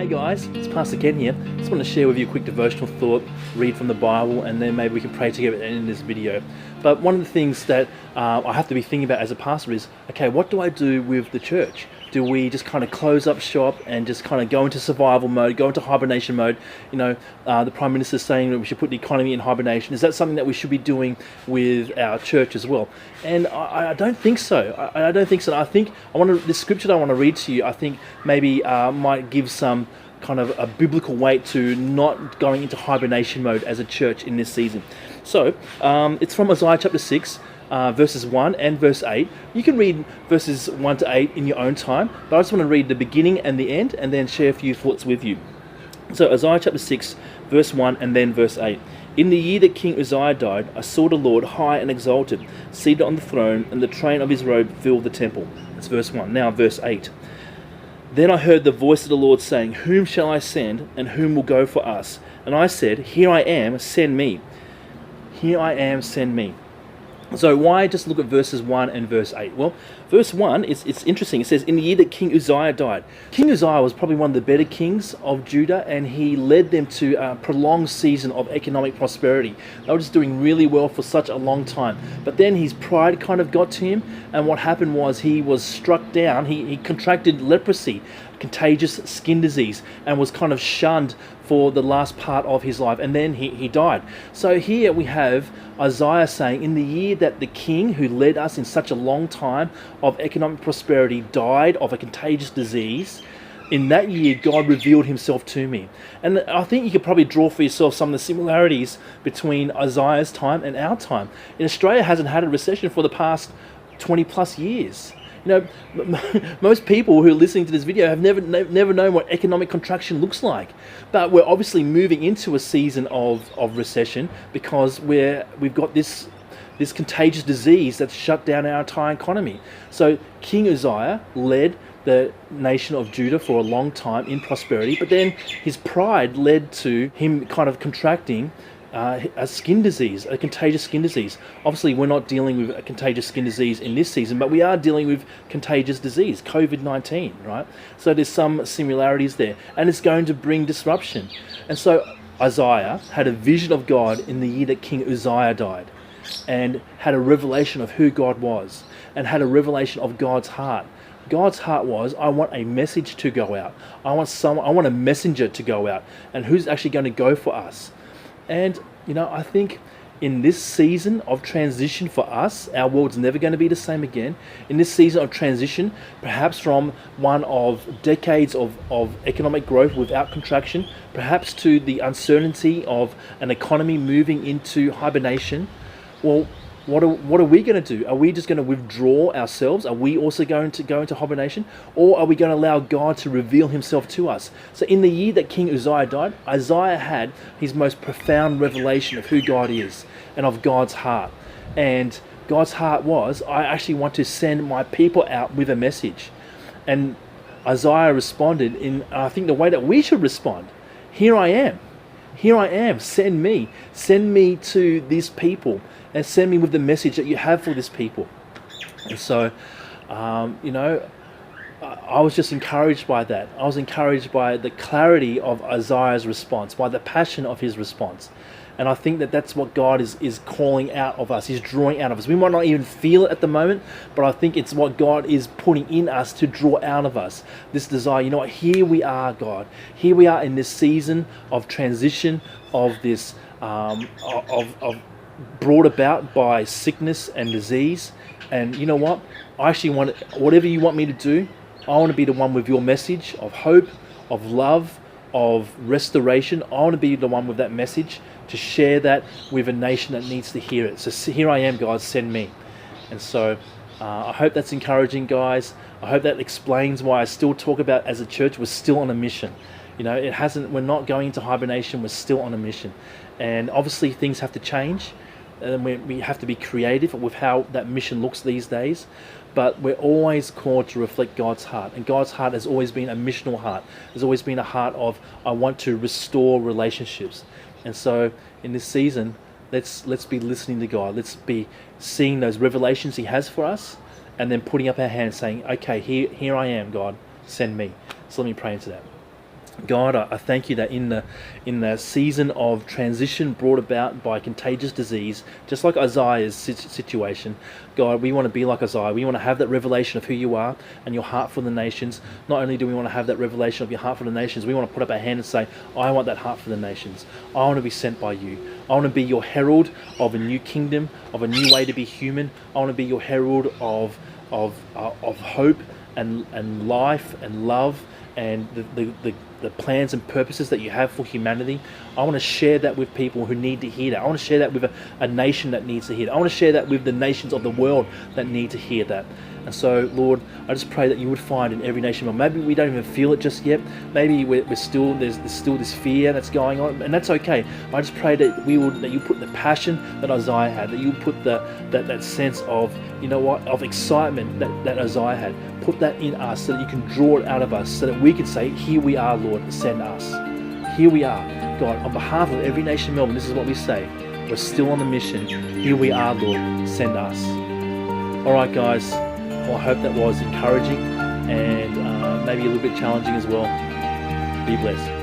Hey guys, it's Pastor Ken here. Just want to share with you a quick devotional thought, read from the Bible, and then maybe we can pray together in this video. But one of the things that I have to be thinking about as a pastor is, okay, what do I do with the church? Do we just kind of close up shop and just kind of go into survival mode, go into hibernation mode? You know, the Prime Minister is saying that we should put the economy in hibernation. Is that something that we should be doing with our church as well? And I don't think so. I don't think so. I think this scripture that I want to read to you, I think maybe might give some kind of a biblical weight to not going into hibernation mode as a church in this season. So it's from Isaiah chapter 6. Verses 1 and verse 8. You can read verses 1 to 8 in your own time, but I just want to read the beginning and the end and then share a few thoughts with you. So Isaiah chapter 6, verse 1 and then verse 8. In the year that King Uzziah died, I saw the Lord high and exalted, seated on the throne, and the train of his robe filled the temple. That's verse 1. Now verse 8. Then I heard the voice of the Lord saying, Whom shall I send, and whom will go for us? And I said, Here I am, send me. Here I am, send me. So why just look at verses 1 and verse 8? Well, verse 1, it's interesting. It says, in the year that King Uzziah died. King Uzziah was probably one of the better kings of Judah, and he led them to a prolonged season of economic prosperity. They were just doing really well for such a long time. But then his pride kind of got to him, and what happened was he was struck down. He contracted leprosy, contagious skin disease, and was kind of shunned for the last part of his life, and then he died. So here we have Isaiah saying, in the year that the king who led us in such a long time of economic prosperity died of a contagious disease, in that year God revealed himself to me. And I think you could probably draw for yourself some of the similarities between Isaiah's time and our time. In Australia hasn't had a recession for the past 20 plus years. You know, most people who are listening to this video have never known what economic contraction looks like. But we're obviously moving into a season of recession because we've got this contagious disease that's shut down our entire economy. So King Uzziah led the nation of Judah for a long time in prosperity, but then his pride led to him kind of contracting a skin disease, a contagious skin disease. Obviously, we're not dealing with a contagious skin disease in this season, but we are dealing with contagious disease, COVID-19, right? So there's some similarities there, and it's going to bring disruption. And so Isaiah had a vision of God in the year that King Uzziah died, and had a revelation of who God was, and had a revelation of God's heart. God's heart was, I want a message to go out. I want a messenger to go out, and who's actually going to go for us? And, you know, I think in this season of transition for us, our world's never going to be the same again. In this season of transition, perhaps from one of decades of economic growth without contraction, perhaps to the uncertainty of an economy moving into hibernation, well, what are we going to do? Are we just going to withdraw ourselves? Are we also going to go into hibernation? Or are we going to allow God to reveal himself to us? So in the year that King Uzziah died, Isaiah had his most profound revelation of who God is and of God's heart. And God's heart was, I actually want to send my people out with a message. And Isaiah responded in, I think, the way that we should respond. Here I am. Here I am. Send me. Send me to these people. And send me with the message that you have for this people. And so, you know, I was just encouraged by that. I was encouraged by the clarity of Isaiah's response, by the passion of his response. And I think that that's what God is calling out of us. He's drawing out of us. We might not even feel it at the moment, but I think it's what God is putting in us to draw out of us. This desire, you know what, here we are, God. Here we are in this season of transition, of this, of brought about by sickness and disease. And you know what, I actually want, whatever you want me to do, I want to be the one with your message of hope, of love, of restoration. I want to be the one with that message to share that with a nation that needs to hear it. So here I am, God, send me. And so I hope that's encouraging, guys. I hope that explains why I still talk about, as a church, we're still on a mission. You know, we're not going into hibernation, we're still on a mission. And obviously things have to change, and we have to be creative with how that mission looks these days. But we're always called to reflect God's heart. And God's heart has always been a missional heart. There's always been a heart of, I want to restore relationships. And so in this season, let's be listening to God. Let's be seeing those revelations he has for us, and then putting up our hands saying, okay, here I am, God, send me. So let me pray into that. God, I thank you that in the season of transition brought about by contagious disease, just like Isaiah's situation, God, we want to be like Isaiah. We want to have that revelation of who you are and your heart for the nations. Not only do we want to have that revelation of your heart for the nations, we want to put up our hand and say, I want that heart for the nations. I want to be sent by you. I want to be your herald of a new kingdom, of a new way to be human. I want to be your herald of hope and life and love and the plans and purposes that you have for humanity. I want to share that with people who need to hear that. I want to share that with a nation that needs to hear that. I want to share that with the nations of the world that need to hear that. And so, Lord, I just pray that you would find in every nation, maybe we don't even feel it just yet. Maybe there's still this fear that's going on, and that's okay. I just pray that you put the passion that Isaiah had, that you put that sense of, you know what, of excitement that Isaiah had. Put that in us so that you can draw it out of us, so that we can say, here we are, Lord, send us. Here we are, God, on behalf of every nation in Melbourne, this is what we say. We're still on the mission. Here we are, Lord, send us. All right, guys. Well, I hope that was encouraging and maybe a little bit challenging as well. Be blessed.